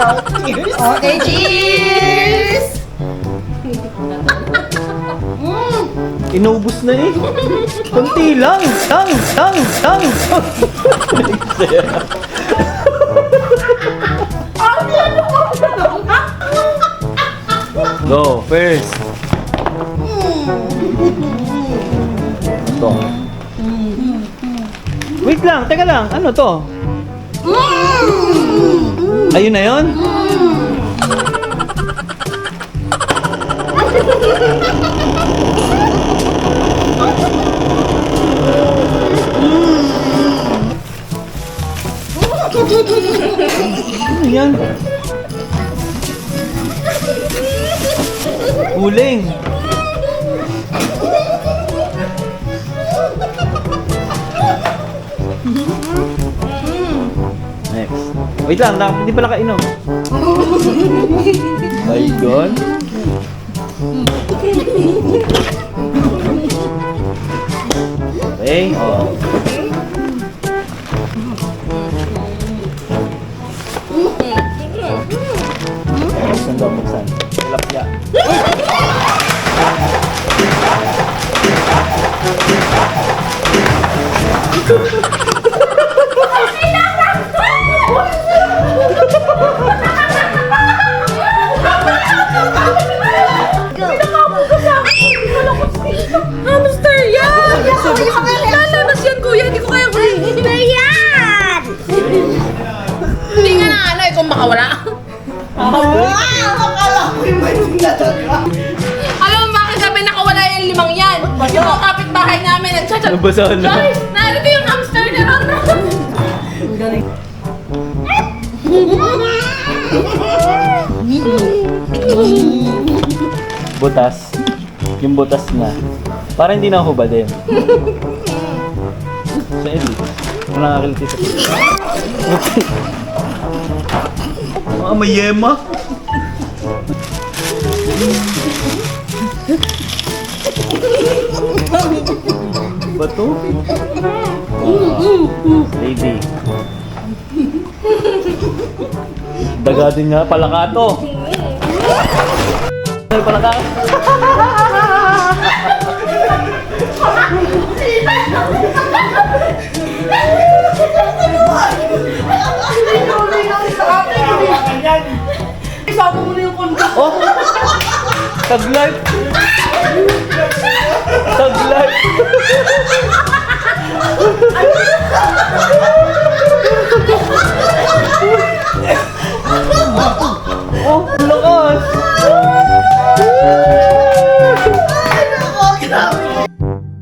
Cheers! Okay, cheers! Inubos na eh. Kunti lang. Lang. Go, first. Ito. Wait lang, teka lang. Ano to? Ayun na yun? Ano yan? Uling. Next. Wait lang, hindi pala kainom. My God. Okay, oh. Buksan daw, buksan. Tilapia. Hamster yan! Lalabas yan, kuya. Hindi ko kaya kuya. Hamster yan! Hindi nga na ano eh, kung makawala. Alam mo bakit sabi nakawala yung limang yan? Yung mga kapitbahay namin nagchat-chat. Nabasahan na. Guys, narito yung hamster na lang. Ang galing. Butas. Yung butas na. Para hindi na hubadin. Sa Eli. Wala nakakiliti sa okay. May yema. Bato? Lady. Daga din nga palakato. Palakato. Isama mo na yung kondo. Oh! Taglight! Taglight!